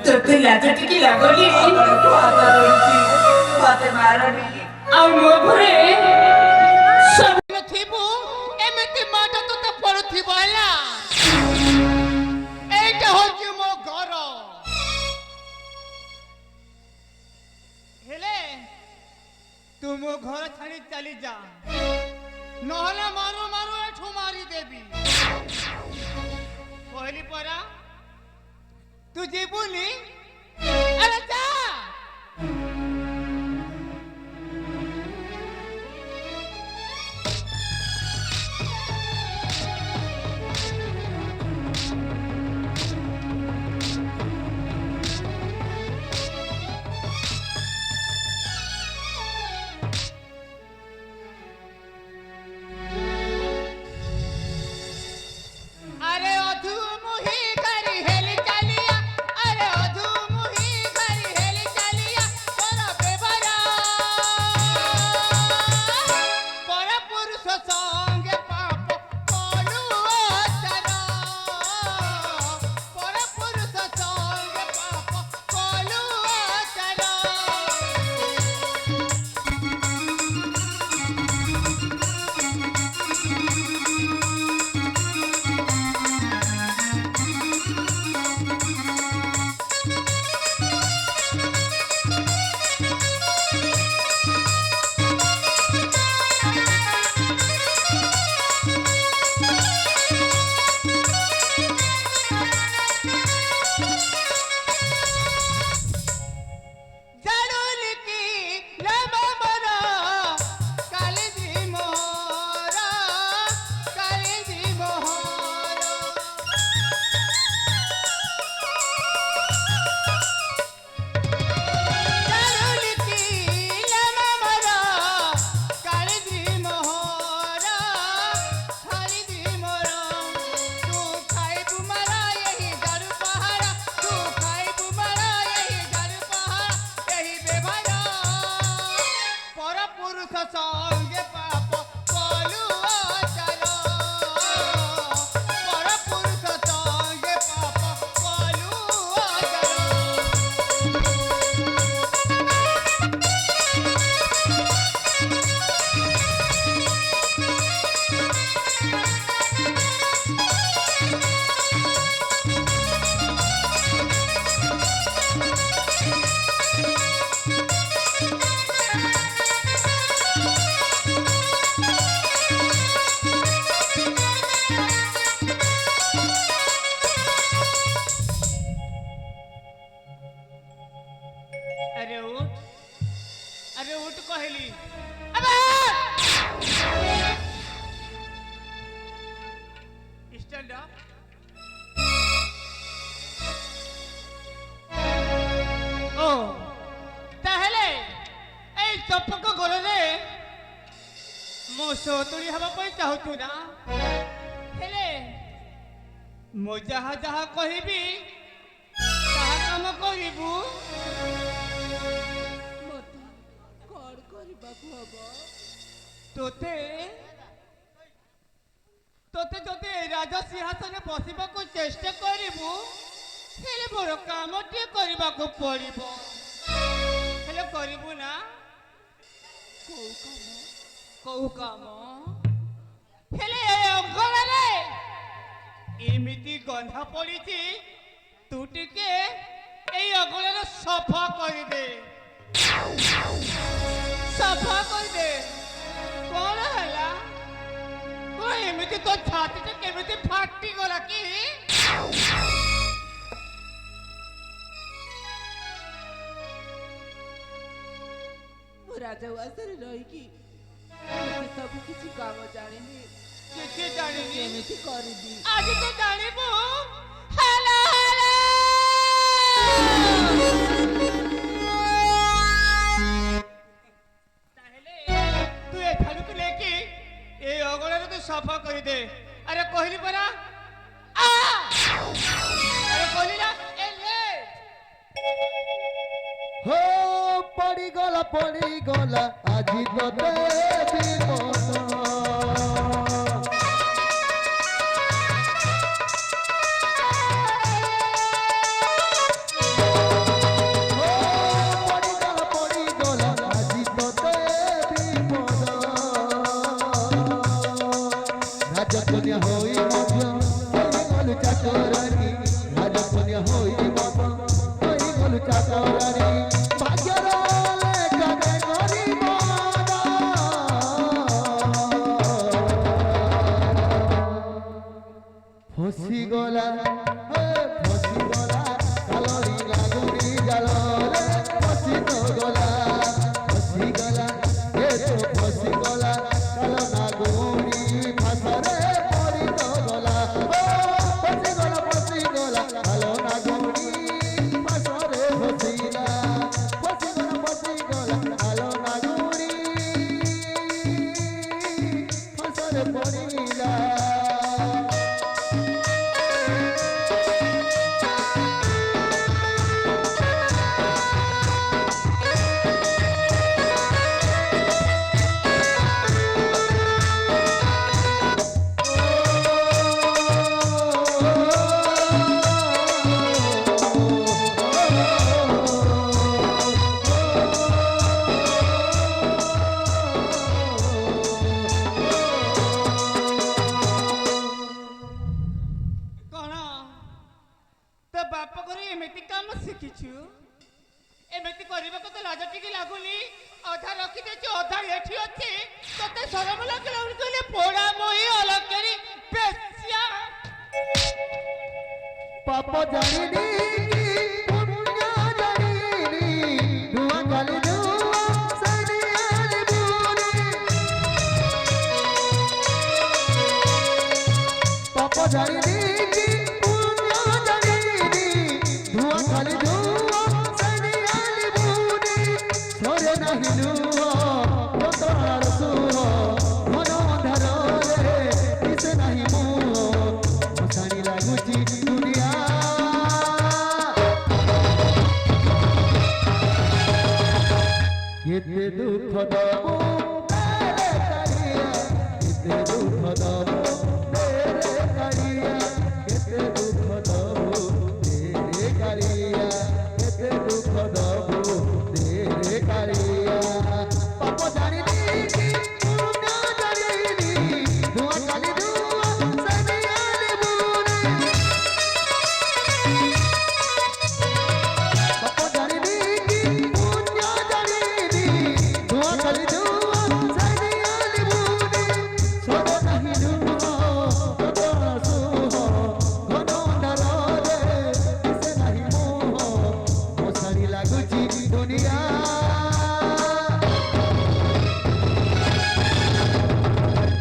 তোতে লাজটি কি লাগনি বাতে মারনি ଆଉ ମୋ ଘରେ ସବୁ ଥିବୁ ଏମିତି ମାଟା ତୋତେ ପଡୁଥିବ ହେଲା ଏଇଟା ହଉଛି ମୋ ଘର ହେଲେ ତୁ ମୋ ଘର ଛାଡ଼ି ଚାଲି ଯା ନହେଲେ ମାରୁ ମାରୁ ଏଠୁ ମାରିଦେବି କହିଲି ପରା ତୁ ଯିବୁନି ଆରେ ଯା अरे उठ कहली स्टैंड अप ओ ताहले ए चपक गरे मो सोतुड़ी हवा पई चाहतु ना हेले मो जहा जहा कहबी ताहा काम करिबू तोते तोते तोते राजा सिंहासन बसवा को चेष्टा करिबू हेले मोर काम टे करबा को पड़िबो हेले करिबू ना कोउ काम हेले अंगला रे एमिति गंधा पड़ीची तू टिके एई अंगला सफा कर दे सफा कर दे कौन हला तो एमिति तो छाती से केमिति फाटी गला की राजा वासरे रही की सब किसी काम जानिनी किसी जानिनी केमिति करबी आज तो जानिबो हला हला सफा कर दे अरे कहली परा अरे कहली ना ए ले हो पड़ी गला आजी तोते विपद চাকরানি রাজকন্যা হইব হই গলু চাকরানি ভাগ্যর লেখাকে করিব ফসি গলা কালরি লাগুনি জালরে ফসি তো গলা এ তো ফসি গলা কাল নাগুনি ফাঁসরে পড়ি তো গলা ও ফসি গলা কাল নাগুনি ফাঁসরে ফসিলা ফসি গলা কাল নাগুনি ফাঁসরে পড়িলা କଣ ତୋ ବାପ ଘରେ ଏମିତି କାମ ଶିଖିଛୁ? ଏମିତି କରିବାକୁ ତ ଲାଜ ଟିକେ ଲାଗୁନି? ଅଧା ରଖିଦେଇଛୁ ଅଧା ଏଠି ଅଛି। ତତେ ସରମ ଲାଗିଲା କହିଲେ ପୋଡ଼ା ମୋହି ଅଲକେରି ବେଶ୍ୟା। পাপ জানিনি পুণ্য জানিনি ধোঁয়া কালি ধোঁয়া সানিয়ালি বুড়ি পাপ জানিনি পুণ্য জানিনি ধোঁয়া কালি ধোঁয়া সানিয়ালি বুড়ি সরে নাহি লুহ তোর সুহ মন অন্ধারে দিশে নাহি মুহ মশানি লাগুচি দুনিয়া কেতে দুঃখ দবো তেরে কারিয়া কেতে দুঃখ দবো তেরে কারিয়া কেতে দুঃখ দবো তেরে কারিয়া কেতে দুঃখ দবো তেরে কারিয়া পাপ জানিনি কি পুণ্য জানিনি ধোঁয়া কালি ধোঁয়া সানিয়ালি বুড়ি পাপ জানিনি কি পুণ্য জানিনি ধোঁয়া কালি ধোঁয়া সানিয়ালি বুড়ি সরে নাহি লুহ তোর সুহ ঘন অন্ধারে দিশে নাহি মোহ মশানি লাগুচি দুনিয়া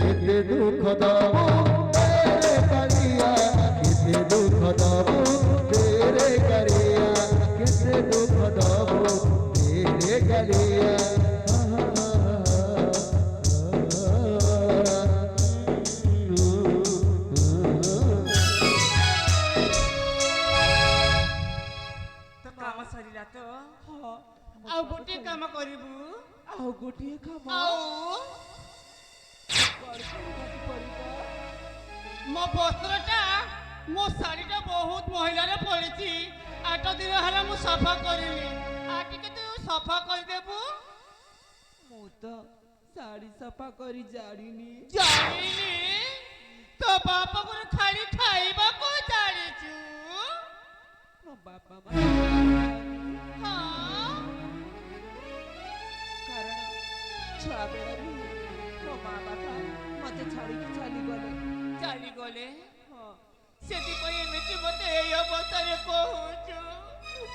কেতে দুঃখ দবো তেরে কারিয়া কেতে দুঃখ দবো তেরে কারিয়া কেতে দুঃখ দবো তেরে কারিয়া ତ କାମ ସରିଲା ତ? ଆଉ ଗୋଟିଏ କାମ କରିବୁ। ଆଉ ଗୋଟିଏ କାମ ଆଉ କରିବାକୁ ପଡ଼ିବ। ମୋ ବସ୍ତ୍ରଟା ମୋ ଶାଢ଼ୀଟା ବହୁତ ମହିଳାରେ ପଡ଼ିଛି। 8 ଦିନ ହେଲା ମୁଁ ସଫା କରିନି। ଆଉ ଟିକେ ତୁ ସଫା କରିଦେବୁ। ମୁଁ ତ ଶାଢ଼ୀ ସଫା କରି ଜାଣିନି। ଜାଣିନି? ତୋ ବାପ ଘରେ ଖାଲି ଖାଇବାକୁ ଜାଣିଛୁ? ମୋ ବାପା ମା ହଁ କାରଣ ଛୁଆବେଳରୁ ମୋ ମା ବାପା ମତେ ଛାଡ଼ିକି ଚାଲିଗଲେ। ଚାଲିଗଲେ। ହଁ ସେଥିପାଇଁ ଏମିତି ମତେ ଏଇ ଅବସ୍ଥାରେ କହୁଛୁ।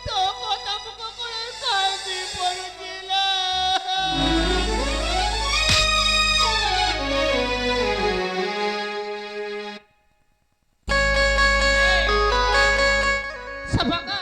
ତୋ କଥା ମୁଁ କଣ କାନ୍ଦି ପଡୁଛି ଲୋ। ସଫା କର।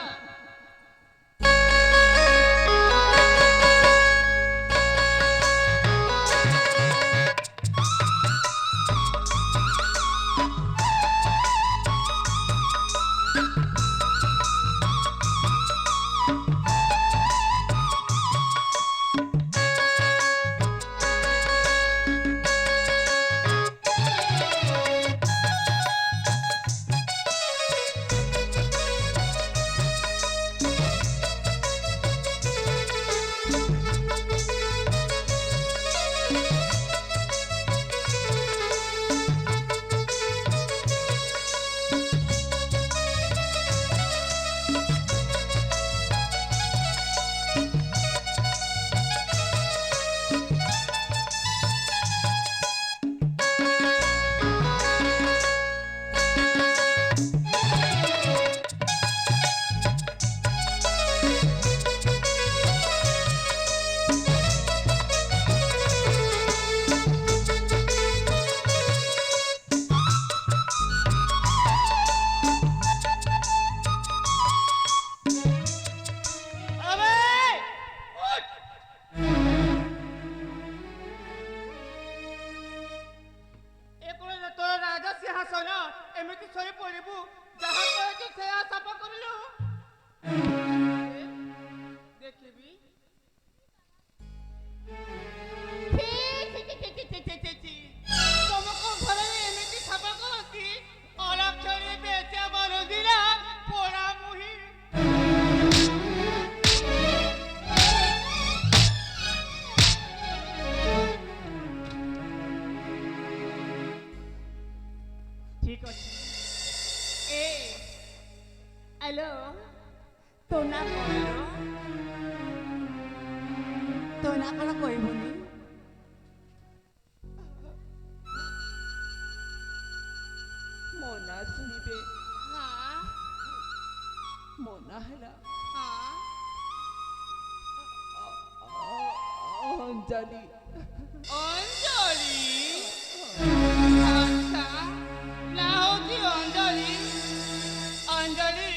ଏ ଆଲୋ ତୋ ନା କ'ଣ ତୋ ନା କ'ଣ କହିବୁନି ମୋ ନା ଶୁଣିବେ ହଁ ମୋ ନା ହେଲା ହଁ ଅଞ୍ଜଳି। ଅଞ୍ଜଳି ଆଚ୍ଛା ନା ହଉଛି ଅଞ୍ଜଳି ଅଞ୍ଜଳି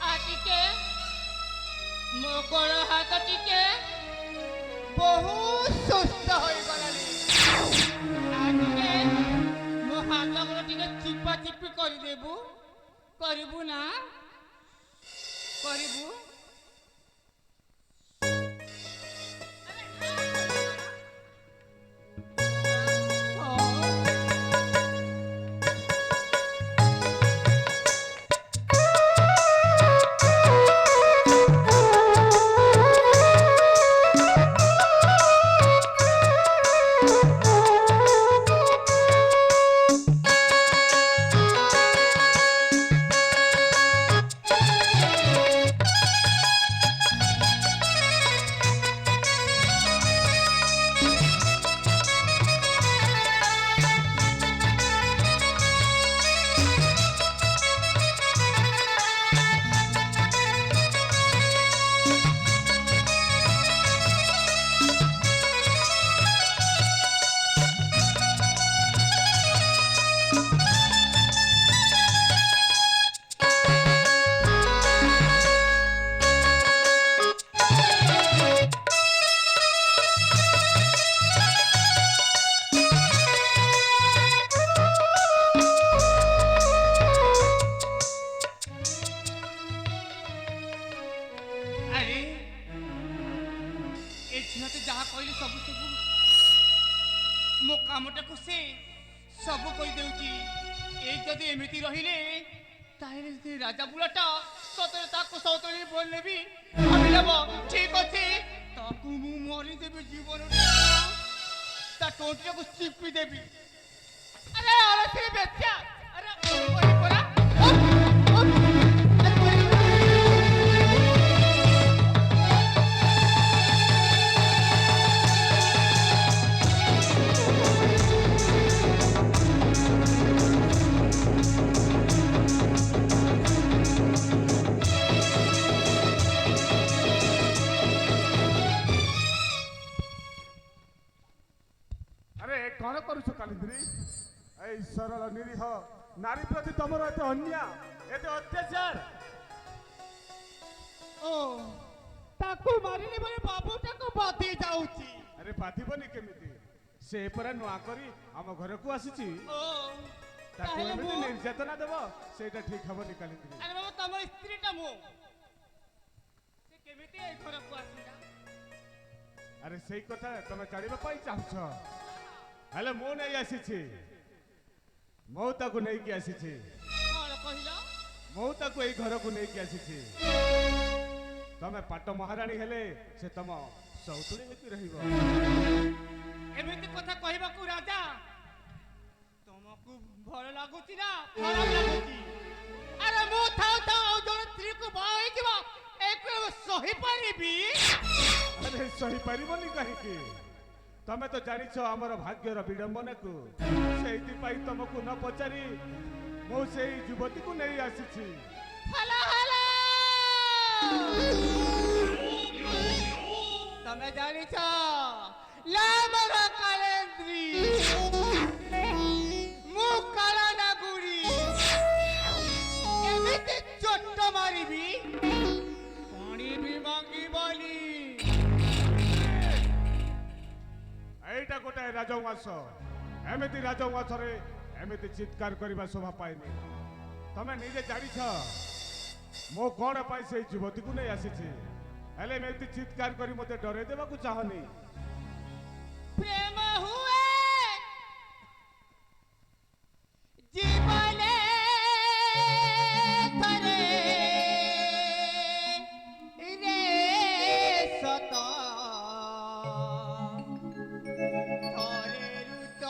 ଆ ଟିକେ ମୋ ଗୋଡ଼ ହାତ ଟିକେ ବହୁତ ସୁସ୍ଥ ହୋଇଗଲାଣି ଆ ଟିକେ ମୋ ହାତ ଗୋଡ଼ ଟିକେ ଚିପା ଚିପି କରିଦେବୁ କରିବୁ ନା କରିବୁ ଆରେ ଏ ଝିଅଟି ଯାହା କହିଲେ ସବୁ ସବୁ ମୋ କାମଟାକୁ ସେ ସବୁ କହିଦେଉଛି ଏ ଯଦି ଏମିତି ରହିଲେ ତାହେଲେ ସେ ରାଜା ବୁଢ଼ାଟା ସତରେ ତାକୁ ସତରେ ବୋଲ ନେବି ଭାବି ନେବ ଠିକ ଅଛି ତାକୁ ମୁଁ ମରିଦେବି ଜୀବନରେ ତା ଟୋଟିଟାକୁ ଚିପି ଦେବି ଆରେ ଅରସି ବେଚ୍ୟା ଆରେ ଓଇ ପରା আরে কଣ କରୁଛ କାଲିନ୍ଦ୍ରୀ এই ସରଳ ନିରୀହ ନାରୀ ପ୍ରତି ତମର ଏତେ ଅନ୍ୟାୟ ଏତେ ଅତ୍ୟାଚାର ଓ ତାକୁ ମାରିଲେ ପରେ ବାବୁଟାକୁ ବାଧି ଯାଉଛି ଆରେ ବାଧିବନି କେମିତି ସେ ପରା ନୂଆ କରି ଆମ ଘରକୁ ଆସିଛି ଓ ତାକୁ ତାହେଲେ ଏମିତି ମୁଁ ନିର୍ଯାତନା ଦେବ ସେଇଟା ଠିକ ହବନି କାଲିନ୍ଦ୍ରୀ ଆରେ ବାବା ତମ ସ୍ତ୍ରୀଟା ମୁଁ ସେ କେମିତି ଏ ଘରକୁ ଆସିଲା ଆରେ ସେଇ କଥା ତମେ ଜାଣିବା ପାଇଁ ଚାହୁଁଛ ହେଲେ ମୁଁ ନେଇ ଆସିଛି ମୁଁ ତାକୁ ନେଇକି ଆସିଛି କ'ଣ କହିଲ ମୁଁ ତାକୁ ଏଇ ଘରକୁ ନେଇକି ଆସିଛି ତମେ ପାଟ ମହାରାଣୀ ହେଲେ ସେ ତମ ସୌତୁଣୀ ହେଇକି ରହିବ ଏମିତି କଥା କହିବାକୁ ରାଜା ତମକୁ ଭଲ ଲାଗୁଛି ନା ଖରାପ ଲାଗୁଛି ଆରେ ମୁଁ ଥାଉ ଥାଉ ଆଉ ଜଣେ ସ୍ତ୍ରୀକୁ ବାହା ହେଇଯିବ ଏକୁ ସହିପାରିବି ଆରେ ସହିପାରିବନି କାହିଁକି ତମେ ତ ଜାଣିଛ ଆମର ଭାଗ୍ୟର ବିଡ଼ମ୍ବନାକୁ ସେଇଥିପାଇଁ ତମକୁ ନ ପଚାରି ମୁଁ ସେଇ ଯୁବତୀକୁ ନେଇ ଆସିଛି ହ୍ୟାଲୋ ହ୍ୟାଲୋ ତମେ ଜାଣିଛ ଲାମର କାଲେନ୍ଦ୍ରୀ ମୁଁ କାଳ ନାଗୁରୀ ଏମିତି ଚୋଟ ମାରିବି ପାଣି ବି ମାଗିବନି ଏଇଟା ଗୋଟେ ରାଜଉଆସ ଏମିତି ରାଜଉଆସରେ ଏମିତି ଚିତ୍କାର କରିବା ଶୋଭା ପାଏନି ତମେ ନିଜେ ଜାଣିଛ ମୁଁ କଣ ପାଇଁ ସେଇ ଯୁବତୀକୁ ନେଇ ଆସିଛି ହେଲେ ଏମିତି ଚିତ୍କାର କରି ମୋତେ ଡରେଇ ଦେବାକୁ ଚାହଁନି ପ୍ରେମ ହୁଏ ଜୀବନେ ଥରେ ରେ ସତ ଥରେ ରୁତ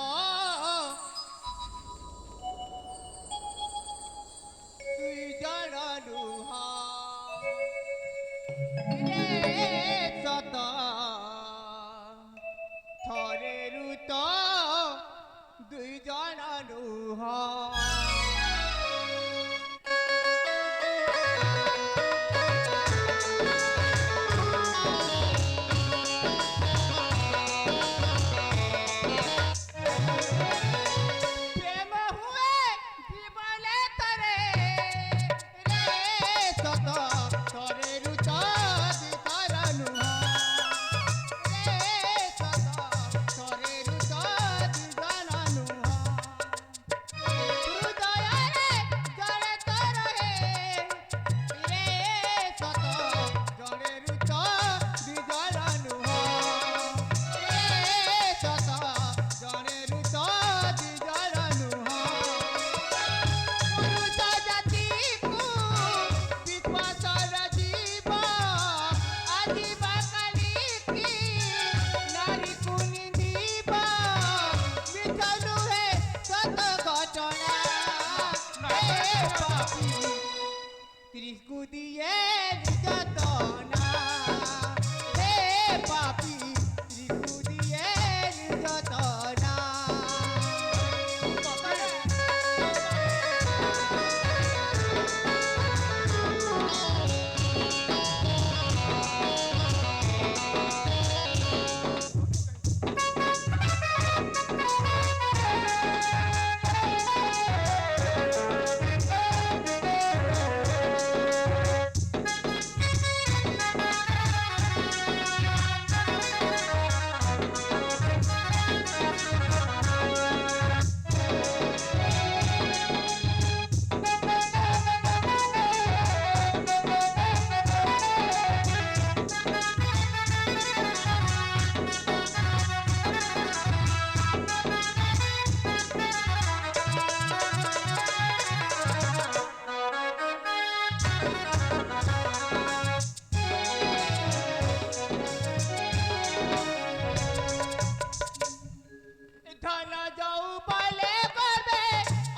ধন যাও বলে করবে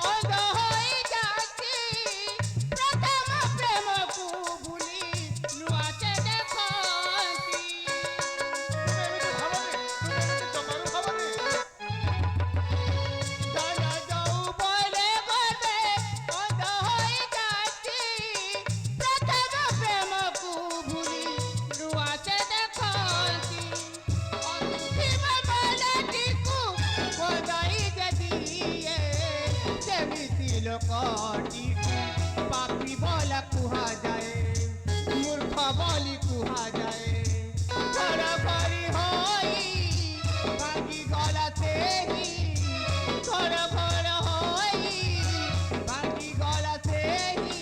অন্ধ হয়ে যাচ্ছি প্রথম প্রেমকু ভুলি নূয়াতে দেখছি ধন যাও বলে করবে অন্ধ হয়ে যাচ্ছি প্রথম প্রেমকু ভুলি নূয়াতে দেখছি অন্তিম বেলাটিକୁ বদাই দিয়ে ସେମିତି ଲୋକଟିକୁ ପାପି ବୋଲା କୁହାଯାଏ ମୂର୍ଖ ବୋଲି କୁହାଯାଏ ଘର କରି ହୋଇ ଭାଙ୍ଗିଗଲା ସେହି ଘର ଘର ହୋଇ ଭାଙ୍ଗିଗଲା ସେହି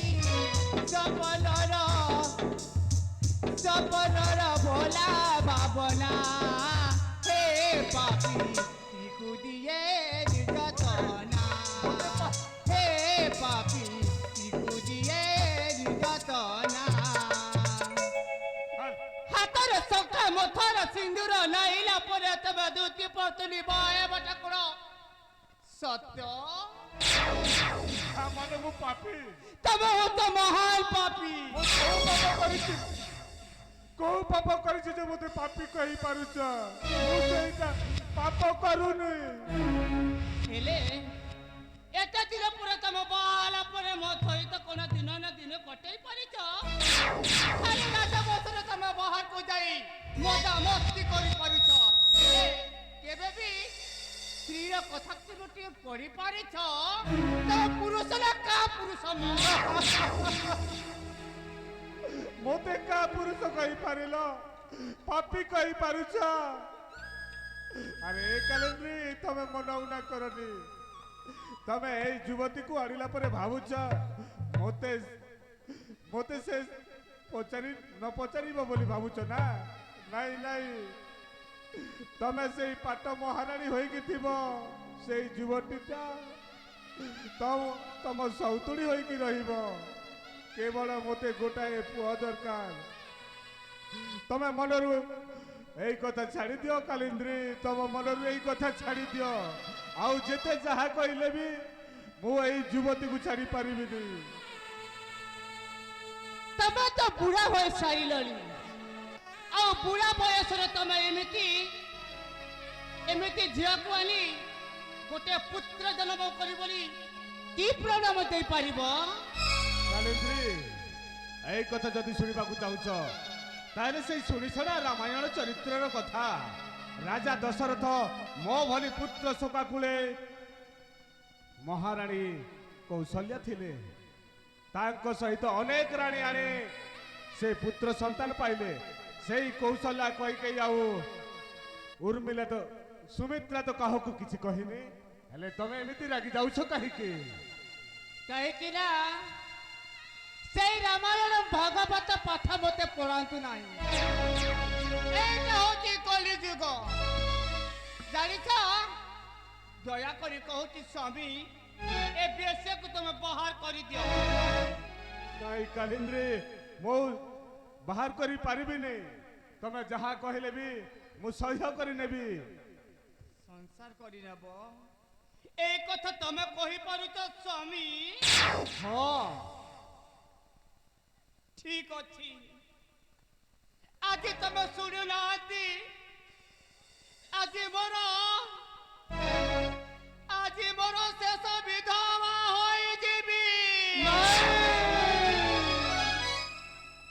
ସପନର ଭୋଲା ଭାବନା ହେ ପାପି ଟିକୁ ଦିଏ ନିର୍ଯାତନା ହେ ପାପି ଟିକୁ ଦିଏ ନିର୍ଯାତନା ହାତର ଶଙ୍ଖା ମଥାର ସିନ୍ଦୁର ନାଇଲା ପରେ ତମେ ଦ୍ୱିତୀୟ ପତ୍ନୀ ବୟବ ଠାକୁର ସତ୍ୟ ମାନେ ମୁଁ ପାପି ତମେ ହଉଛ ମହାନ ପାପି କୋଉ ପାପ କରିଛି ଯେ ମୋତେ ପାପି କହିପାରୁଛ ମୁଁ ସେଇଟା ପାପ କରୁନି ହେଲେ ଏତେ ଦିନ ପରେ ତମ ବାଲା ପରେ ମୋ ସହିତ କଣ ଦିନ ନା ଦିନ କଟେଇ ପାରିଛ ଖାଲି ରାଜବଂଶରେ ତମେ ବାହାରକୁ ଯାଇ ମଜା ମସ୍ତି କରିପାରୁଛ ହେଲେ କେବେ ବି ସ୍ତ୍ରୀର କଥାକୁ ଗୋଟିଏ ପଢି ପାରିଛ ତମ ପୁରୁଷ ନା କା ପୁରୁଷ ମୋତେ କା ପୁରୁଷ କହିପାରିଲ ପାପି କହିପାରୁଛ ଆରେ କାଲେନ୍ଦ୍ରୀ ତମେ ମନ ଉଣା କରନି ତମେ ଏଇ ଯୁବତୀକୁ ଆଣିଲା ପରେ ଭାବୁଛ ମୋତେ ମୋତେ ସେ ପଚାରି ନ ପଚାରିବ ବୋଲି ଭାବୁଛ ନା ନାଇଁ ନାଇଁ ତମେ ସେଇ ପାଟ ମହାରାଣୀ ହୋଇକି ଥିବ ସେଇ ଯୁବତୀଟା ତମ ସଉତୁଣୀ ହୋଇକି ରହିବ କେବଳ ମୋତେ ଗୋଟାଏ ପୁଅ ଦରକାର ତମେ ମନରୁ ଏଇ କଥା ଛାଡ଼ି ଦିଅ କାଲିନ୍ଦ୍ରୀ ତମ ମନରୁ ଏଇ କଥା ଛାଡ଼ି ଦିଅ ଆଉ ଯେତେ ଯାହା କହିଲେ ବି ମୁଁ ଏଇ ଯୁବତୀକୁ ଛାଡ଼ି ପାରିବିନି ତମେ ତ ବୁଢା ହୋଇ ସାରିଲଣି ଆଉ ବୁଢା ବୟସରେ ତମେ ଏମିତି ଝିଅକୁ ଆଣି ଗୋଟେ ପୁତ୍ର ଜନ୍ମ କରି ବୋଲି କି ପ୍ରଣାମ ଦେଇପାରିବ କାଲିନ୍ଦ୍ରୀ ଏଇ କଥା ଯଦି ଶୁଣିବାକୁ ଚାହୁଁଛ ତାହେଲେ ସେଇ ଶୁଣିଛନା ରାମାୟଣ ଚରିତ୍ରର କଥା ରାଜା ଦଶରଥ ମୋ ଭଳି ପୁତ୍ର ଶୋକାକୁଳେ ମହାରାଣୀ କୌଶଲ୍ୟା ଥିଲେ ତାଙ୍କ ସହିତ ଅନେକ ରାଣୀ ଆଣି ସେ ପୁତ୍ର ସନ୍ତାନ ପାଇଲେ ସେଇ କୌଶଲ୍ୟା କହି ଆଉ ଉର୍ମିଲା ତ ସୁମିତ୍ରା ତ କାହାକୁ କିଛି କହିନି ହେଲେ ତମେ ଏମିତି ରାଗି ଯାଉଛ କାହିଁକି କାହିଁକି ନା ସେଇ ରାମାୟଣ ଭାଗବତ ପାଠ ମତେ ପଢାନ୍ତୁ ନାହିଁ ଏଇଟା ହଉଛି କଳିଯୁଗ ଜାଣିଛ ଦୟାକରି କହୁଛି ସ୍ୱାମୀ ଏ ବେଶ୍ୟାକୁ ତମେ ବାହାର କରିଦିଅ ନାଇଁ କାଲିନ୍ଦ୍ରୀ ମୁଁ ବାହାର କରି ପାରିବିନି ତମେ ଯାହା କହିଲେ ବି ମୁଁ ସହ୍ୟ କରି ନେବି ସଂସାର କରିନେବ এই কথা তুমি কহিপারুছ স্বামী ହଁ ঠিক ଅଛି ଆଜି ତମେ ଶୁଣୁନାହାନ୍ତି ଆଜି ମୋର ଶେଷ ବିଧବା ହୋଇଯିବି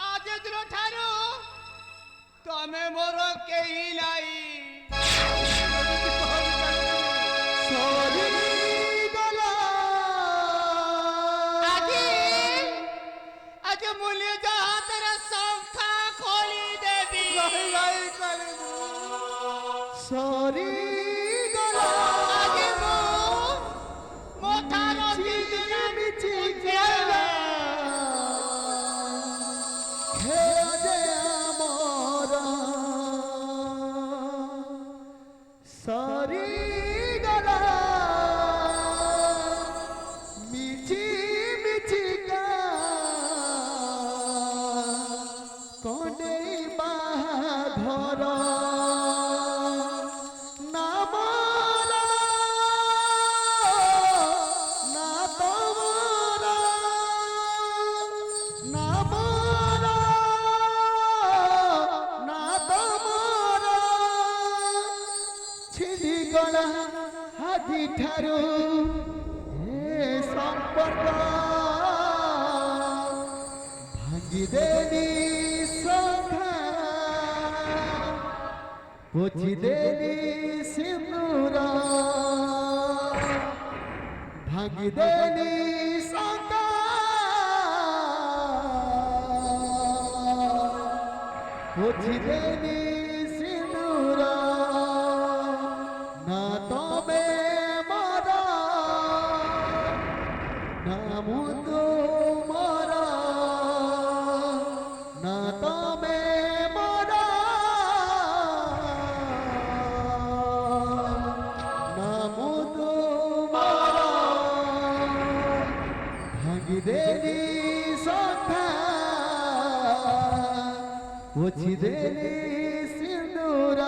ଆଜି ଦିନ ଠାରୁ ତମେ ମୋର କେହି ନାହିଁ आज मूल्य जहाँ तेरा संख्या खोली देवी सॉरी आज मोथारो जिंदगी मिची उजियाला हे दे मोरा सॉरी गला मिची मिची का ଠାରୁ ଏ ସମ୍ପର୍କ ଭାଙ୍ଗିଦେଲି ସଖା ପୋଛିଦେଲି ସିନ୍ଦୁର ଭାଙ୍ଗିଦେଲି ସଖା ପୋଛିଦେଲି ସିନ୍ଦୁର ନା ତମେ ମୋର ନା ମୁଁ ତୁମର ନା ତମେ ମୋର ନା ମୁଁ ତୁମର ଭାଙ୍ଗିଦେଲି ସଖା ପୋଛିଦେଲି ସିନ୍ଦୁର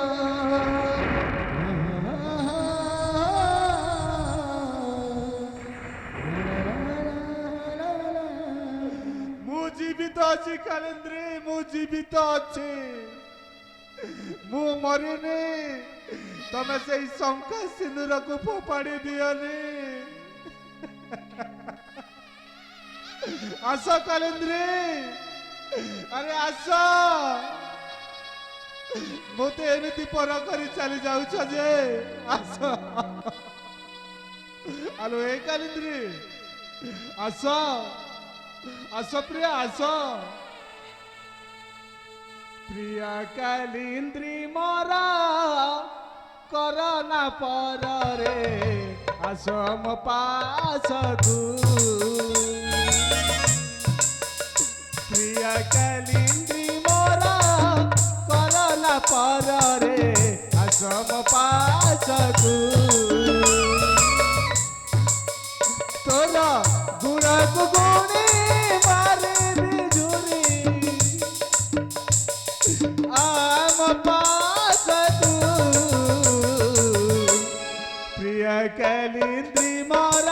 ମୁଁ ଜୀବିତ ଅଛି କାଲେନ୍ଦ୍ରୀ, ମୁଁ ଜୀବିତ ଅଛି, ମୁଁ ମରିନି। ତମେ ସେଇ ଶଙ୍ଖା ସିନ୍ଦୁରକୁ ଫୋପାଡ଼ି ଦିଅନି। ଆସ କାଲେନ୍ଦ୍ରୀ, ଆରେ ଆସ। ମୋତେ ଏମିତି ପର କରି ଚାଲି ଯାଉଛ ଯେ ଆସ। ଆଲୋ ଏ କାଲେନ୍ଦ୍ରୀ, ଆସ ଆସ ପ୍ରିୟା ଆସ। ପ୍ରିୟା କାଲିନ୍ଦ୍ରୀ ମୋର କରନା ପରରେ ଆସ ମୋ ପାଶକୁ। ପ୍ରିୟା କାଲିନ୍ଦ୍ରୀ ମୋର କରନା ପରରେ ଆସ ମୋ ପାଶକୁ। ତୋର ଗୁଣକୁ ଗୁଣି ମାରି ବିଜୁଳି ଆମ ପାଶକୁ। ପ୍ରିୟା କାଲିନ୍ଦ୍ରୀ ମୋର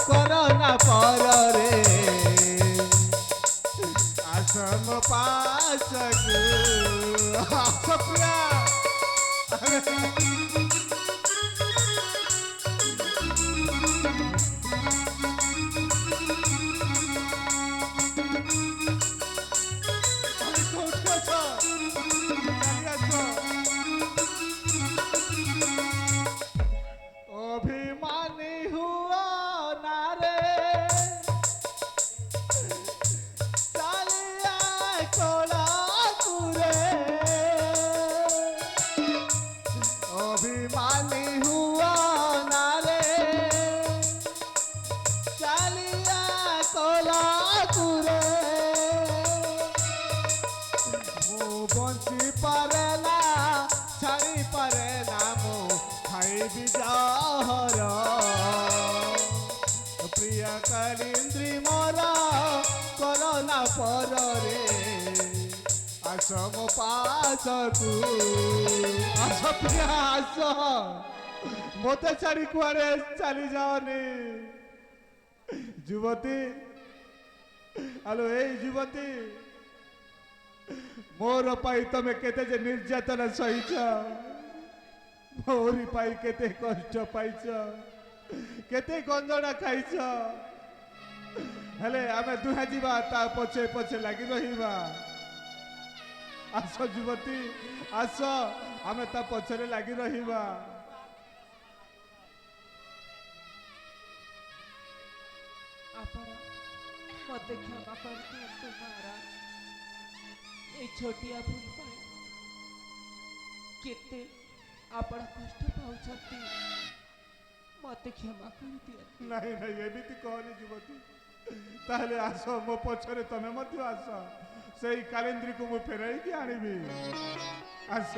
କରନା ପରରେ ଆସ ମୋ ପାଶକୁ। ଆସ ପ୍ରିୟା। অভিমানী হুয়া না রে চালিয়া কোলা কুরে। অভিমানী হুয়া না রে চালিয়া কোলা কুরে। মু বঞ্চি পারে না ছাড়ি পারে না মু খাইবি জহর। প্রিয়া কালিন্দ্রী মোর করনা পରରେ আস মো পাশকু। আস প্রিয়া আস, মতে ছাড়ি কুয়াড়ে চালি যাওনি। যুবতী, আলো এই যুবতী, মোর পাই তুমি কেতে যে নির্যাতনা সহিছ, মোরি পাই কেতে কষ্ট পাইছ, কেতে গঞ্জনা খাইছ। হেলে আমি দুহে যা তা পছে পছে লাগি রহিবা। আস যুবতী আস, আমি তা পছরে লাগি রহিবা। ଆପଣ ମୋତେ କ୍ଷମା କରିଦିଅନ୍ତୁ ମହାରାଜ। এই ଛୋଟିଆ ଭୁଲ ପାଇଁ କେତେ ଆପଣ କଷ୍ଟ ପାଉଛନ୍ତି, ମୋତେ କ୍ଷମା କରିଦିଅନ୍ତୁ। ନାଇଁ ନାଇଁ ଏମିତି କହନି ଯୁବତୀ। ତାହେଲେ ଆସ ମୋ ପଛରେ ତମେ ମଧ୍ୟ ଆସ, ସେଇ କାଲେନ୍ଦ୍ରୀକୁ ମୁଁ ଫେରାଇକି ଆଣିବି। ଆସ।